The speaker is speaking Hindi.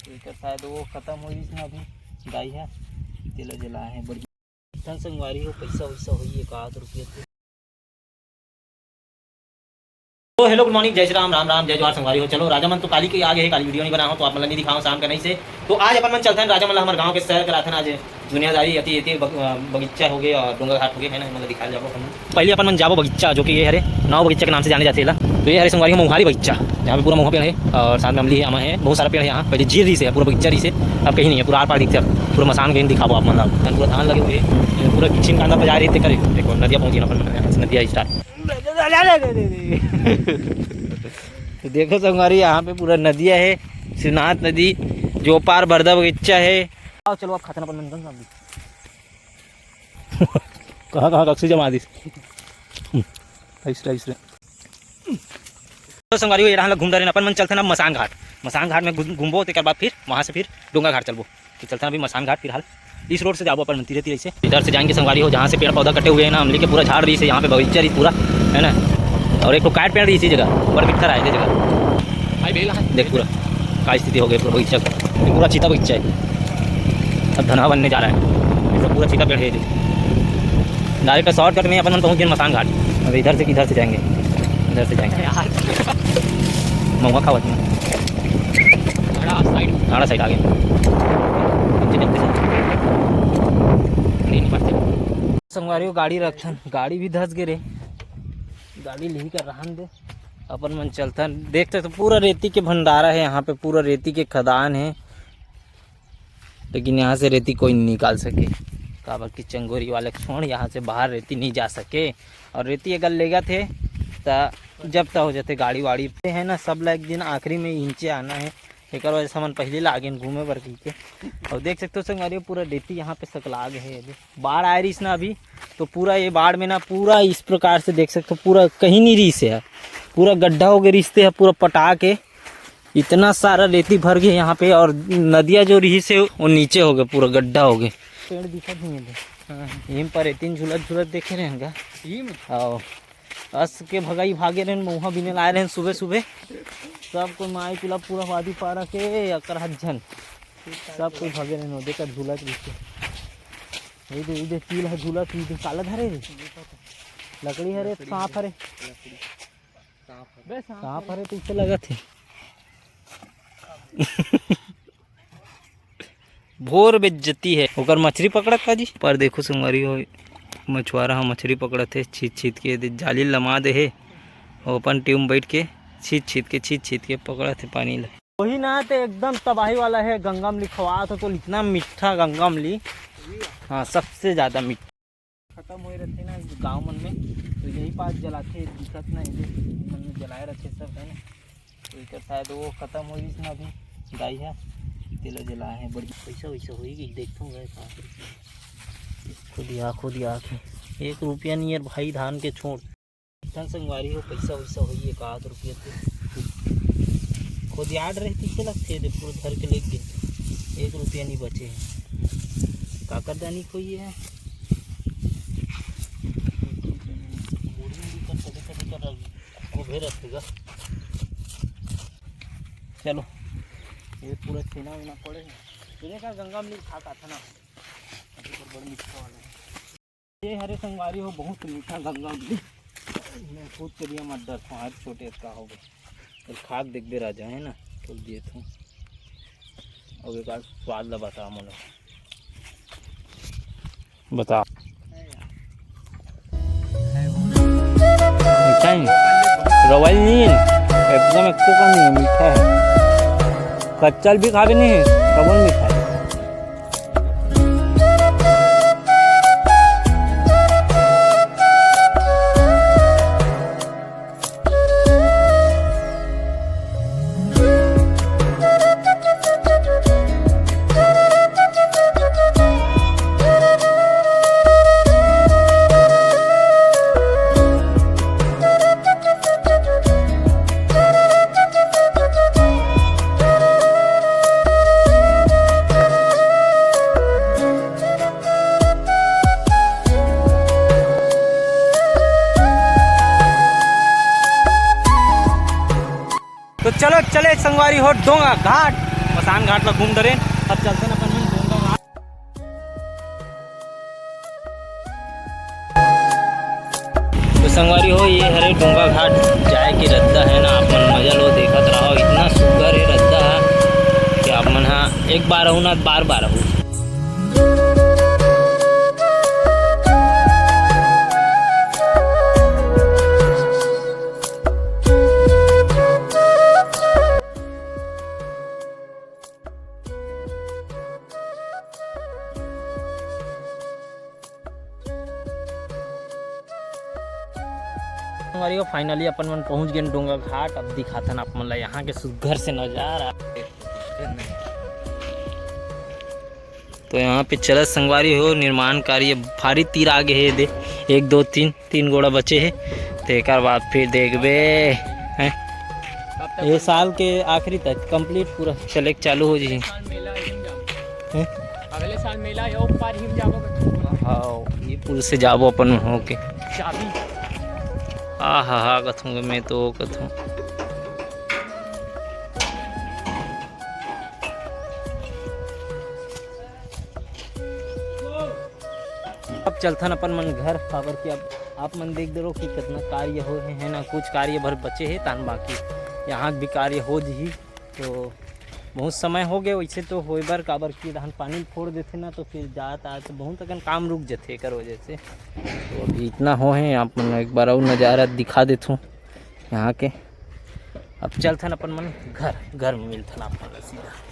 तो शायद वो खत्म हो इसमें अभी गाय है तेला जला है बड़ी धन संगवारी हो पैसा वैसा हुई 1 रुपये से। तो हेलो गुड मॉर्निंग, जय श्री राम, राम राम, जय जवाहर संगवारी हो। चलो राजामन तो काली के आगे है, काली वीडियो नहीं बना हो तो आप मतलब नहीं दिखाओ शाम का नहीं से। तो आज अपन मन चलते हैं राजामन हमारे गांव के शहर करा था आज दुनियादारी अति अति बगीचा हो गए और डोंगा घाट हो गए है ना, मतलब दिखा जाओ अपन। पहले अपन मन जाबो बगीचा जो कि ये हरे नाव बगीचा के नाम से जाने जाते हैं। तो ये हरे संगवारी मोहारी बगीचा जहाँ पे पूरा मोहा पेड़ है और साथ में अमली है, आमा है, बहुत सारा पेड़ है यहाँ। पहले जीर से है पूरा बगीचा से, अब कहीं नहीं है, पूरा आर पार दिखते हैं। पूरा मसान कहीं दिखाओ आप मतलब पूरा धान लगे हुए पूरा किचन का अंदर बजा रहे थे करे। देखो नदिया पहुँची ना अपन, नदिया स्टार्ट। तो देखो संगवारी यहाँ पे पूरा नदिया है, शिवनाथ नदी जो पार बरदा बगीचा है। आओ चलो आप खाते ना अपन कहाँ कहाँ कक्सी जमा दी तो संगवारी ये रहा घूम रहे अपन मन चलते ना मसान घाट। मसान घाट में घूमबो तो बाद फिर वहाँ से फिर डोंगा घाट चलबो। तो चलते हैं अभी मसान घाट फिलहाल इस रोड से जाबो अपन धीरे धीरे से। इधर से जाएंगे संगवारी हो जहाँ से पेड़ पौधा कटे हुए हैं ना, अमली के पूरा झाड़ रही है यहाँ पे बगीचा रही पूरा है ना। और एक तो काट पेड़ रही इसी जगह पर बिखर आए थे जगह देख पूरा का स्थिति हो गई पूरा बगीचा का। पूरा चीता बगीचा है, अब धना बनने जा रहा है। पूरा चीता पेड़ है डायरेक्ट शॉर्टकट में अपन पहुँच गए मसान घाट। अब इधर से किधर से जाएंगे, इधर से जाएंगे महुआ खावत में आड़ा साइड आ गए। संगवारी को गाड़ी रखन, गाड़ी भी धस गे रे, गाड़ी ले कर रहन दे अपन मन चलता। देखते तो पूरा रेती के भंडारा है यहाँ पे, पूरा रेती के खदान है, लेकिन यहाँ से रेती कोई नहीं निकाल सके काबर की चंगोरी वाले छोड़ यहाँ से बाहर रेती नहीं जा सके। और रेती अगर ले गए थे तो जब तक हो जाते गाड़ी वाड़ी है ना, सब ला एक दिन आखिरी में नीचे आना है, एक वजह से हम पहले लागे घूमे पर के। और देख सकते हो संगवारी पूरा रेती यहाँ पे सकला गए है। अभी बाढ़ आ रही ना अभी, तो पूरा ये बाढ़ में ना पूरा इस प्रकार से देख सकते हो पूरा कहीं नहीं रीस है, पूरा गड्ढा हो गए रिश्ते है पूरा पटा के, इतना सारा रेती भर गया यहाँ पे। और नदिया जो रही से वो नीचे हो गए, पूरा गड्ढा हो गए। पेड़ दिखा नहीं है हिम पर रेतीन झुलत झुलत देखे रहेंगे अस के भगाई भागे रहे मुहा बिने लाए रहे सुबह सुबह। सब कोई माई पिला पूरा वादी पारा के अकर हज्जन सब कोई भागे रहे देकर झूलत इधर तिल है झूलत काला धरे रे लकड़ी हरे सांप हरे सांप हरे तो इससे लगा थे भोर बेज्जती है ओकर मछली पकड़त का जी। पर देखो संगवारी हो मछुआरा हम मछली पकड़त है, छीत छीत के जाली लमा दे है ओपन ट्यूब बैठ के छीत छीत के पकड़त है पानी ला। वही ना तो एकदम तबाही वाला है। गंगामली खवा तो इतना मीठा गंगामली, हाँ सबसे ज़्यादा मीठा। खत्म हो रहते ना गाँव मन में तो यही पास जलाते दिक्कत ना मन में जलाए रहते सब है ना। तो शायद वो खत्म हो ना अभी गाय है तेला जला है बड़ी पैसा वैसा होगी देखता हूँ खुद या 1 रुपया नहीं यार भाई धान के छोड़ धन संगवारी हो पैसा वैसा हुई 1 रुपये से खुद याद रहती से लगते थे पूरे घर के लेके 1 रुपया नहीं बचे हैं काकरदानी खोई है चलो ये पूरा छीना वीना पड़े पीने का गंगा में खाता था ना अभी तो बड़ा मीठा वाला है ये हरे संगवारी हो बहुत मीठा गंगा में मैं खुद करिए मत डर हर छोटे का हो गए तो खाद देख दे राजा है ना तो दिए थे और एक बार स्वाद ला बता मोला बता मीठा है रवाई नहीं एकदम एक तो नहीं मीठा है कच्चल भी खा भी नहीं है कबूल मीठा है। तो चलो चले संगवारी हो डोंगा घाट मसान घाट ला घूम डरे। अब चलते ना अपन मन डोंगा घाट। तो संगवारी हो ये हरे डोंगा घाट जाए के रद्दा है ना, आप मन मजा लो देखत रहो, इतना सुंदर है रद्दा कि आप मन हाँ एक बार हो ना बार बार हो। हमारी फाइनली अपन मन पहुंच गए डोंगा घाट। अब दिखाथन आप मन ला यहाँ के सुघर से नजारा। तो यहाँ पे चलत संगवारी हो निर्माण कार्य भारी तीर आगे है दे 1 2 3 गोड़ा बचे है। तो एक बाद फिर देखबे हैं ये साल के आखिरी तक कंप्लीट पूरा चले चालू हो जी। अगले साल मेला है पार हिम जाबो। हाँ ये पुल से जाबो अपन हो के चाबी हा कथूँगा मैं तो कथूँ। अब चलथन अपन मन घर काबर के अब आप मन देख दे रहो कि कितना कार्य हो है ना, कुछ कार्य भर बचे है तान बाकी यहाँ भी कार्य हो जी। तो बहुत समय हो गए वैसे तो होए बर काबर की धान पानी फोड़ देते ना तो फिर जात आज तो बहुत अकन काम रुक जाते कर वजह से। तो अभी इतना हो है आप मन एक बार और नज़ारा दिखा देता हूँ यहाँ के। अब चलथन अपन मन घर में मिलथन आप मन सीधा।